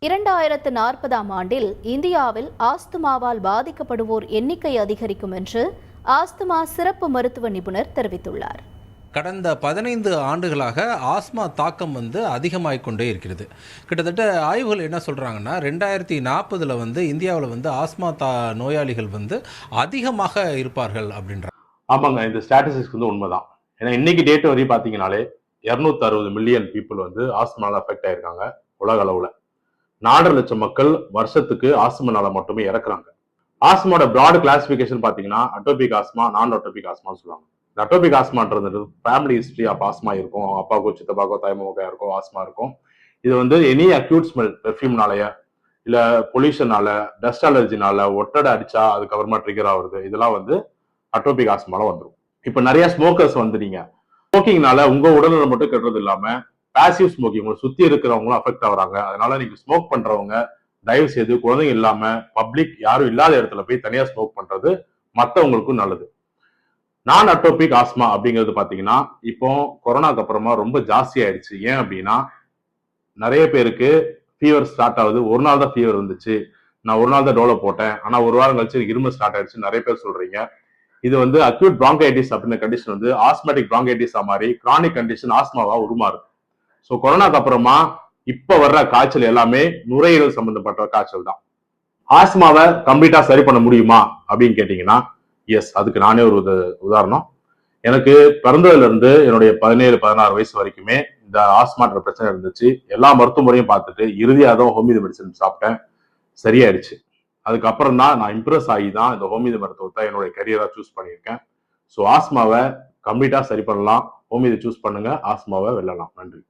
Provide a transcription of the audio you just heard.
2040ஆம் ஆண்டில் இந்தியாவில் ஆஸ்துமாவால் பாதிக்கப்படுவோர் எண்ணிக்கை அதிகரிக்கும் என்று ஆஸ்துமா சிறப்பு மருத்துவ நிபுணர் தெரிவித்துள்ளார். கடந்த 15 ஆண்டுகளாக ஆஸ்மா தாக்கம் அதிகமாகிக் கொண்டே இருக்கிறது. கிட்டத்தட்ட ஆய்வுகள் என்ன சொல்கிறாங்கன்னா 2040 இந்தியாவில் ஆஸ்மா நோயாளிகள் அதிகமாக இருப்பார்கள் அப்படின்றாங்க. ஆமாங்க, இந்த ஸ்டாட்டிஸ்டிக்ஸ் உண்மைதான். ஏன்னா இன்னைக்கு டேட் வரையும் பார்த்தீங்கனாலே 260 மில்லியன் பீப்புள் ஆஸ்மால அஃபெக்ட் ஆயிருக்காங்க உலக அளவில். 4.5 லட்சம் மக்கள் வருஷத்துக்கு ஆஸ்மானால மட்டுமே இறக்குறாங்க. ஆஸ்மாவோட பிராட் கிளாசிபிகேஷன் பார்த்தீங்கன்னா அட்டோபிக் ஆஸ்மா, நான் அட்டோபிக் ஆஸ்மான்னு சொல்லுவாங்க. இந்த அட்டோபிக் ஆஸ்மான்றது ஃபேமிலி ஹிஸ்டரி ஆஃப் ஆஸ்மா இருக்கும். அவங்க அப்பாவுக்கோ சித்தப்பாக்கோ தாய்மாவுக்கோ இருக்கும் ஆஸ்மா இருக்கும். இது எனி அக்யூட் ஸ்மெல், பெர்ஃப்யூம்னாலயா இல்ல பொல்யூஷனால, டஸ்ட் அலர்ஜினால, ஒட்டடை அடிச்சா அதுக்கப்புறமா ட்ரிகர் ஆகுறது, இதெல்லாம் அட்டோபிக் ஆஸ்மால வந்துடும். இப்ப நிறைய ஸ்மோக்கர்ஸ் நீங்க ஸ்மோக்கிங்னால உங்க உடல்நலம் மட்டும் கெட்டுறது இல்லாம பாசிவ் ஸ்மோக்கிங் உங்களை சுத்தி இருக்கிறவங்களும் அஃபெக்ட் ஆகுறாங்க. அதனால நீங்க ஸ்மோக் பண்றவங்க தயவு செய்து குழந்தைங்க இல்லாம பப்ளிக் யாரும் இல்லாத இடத்துல போய் தனியா ஸ்மோக் பண்றது மற்றவங்களுக்கும் நல்லது. நான் அட்டோபிக் ஆஸ்மா அப்படிங்கிறது பாத்தீங்கன்னா இப்போ கொரோனாக்கு அப்புறமா ரொம்ப ஜாஸ்தி ஆயிடுச்சு. ஏன் அப்படின்னா நிறைய பேருக்கு ஃபீவர் ஸ்டார்ட் ஆகுது. ஒரு நாள் தான் ஃபீவர் இருந்துச்சு, நான் ஒரு நாள் தான் டோலோ போட்டேன், ஆனா ஒரு வாரம் கழிச்சு எனக்கு இருமல் ஸ்டார்ட் ஆயிடுச்சு நிறைய பேர் சொல்றீங்க. இது அக்யூட் பிராங்கைட்டிஸ் அப்படின்ற கண்டிஷன் ஆஸ்மேட்டிக் பிராங்கைட்டிஸ் மாதிரி கிரானிக் கண்டிஷன் ஆஸ்மாவா உருமாறு. ஸோ கொரோனாக்கு அப்புறமா இப்ப வர்ற காய்ச்சல் எல்லாமே நுரையீரல் சம்பந்தப்பட்ட காய்ச்சல் தான். ஆஸ்மாவை கம்ப்ளீட்டா சரி பண்ண முடியுமா அப்படின்னு கேட்டீங்கன்னா எஸ், அதுக்கு நானே ஒரு உதாரணம். எனக்கு பிறந்ததுல இருந்து என்னுடைய 17-16 வயசு வரைக்குமே இந்த ஆஸ்மான்ற பிரச்சனை இருந்துச்சு. எல்லா மருத்துவ முறையும் பார்த்துட்டு இறுதியாக தான் ஹோமியோபதி மெடிசன் சாப்பிட்டேன், சரியாயிடுச்சு. அதுக்கப்புறம் தான் நான் இம்ப்ரெஸ் ஆகி தான் இந்த ஹோமியோபதி மருத்துவத்தை என்னுடைய கரியரா சூஸ் பண்ணியிருக்கேன். ஸோ ஆஸ்மாவை கம்ப்ளீட்டா சரி பண்ணலாம், ஹோமியோபதி சூஸ் பண்ணுங்க, ஆஸ்மாவை வெல்லலாம். நன்றி.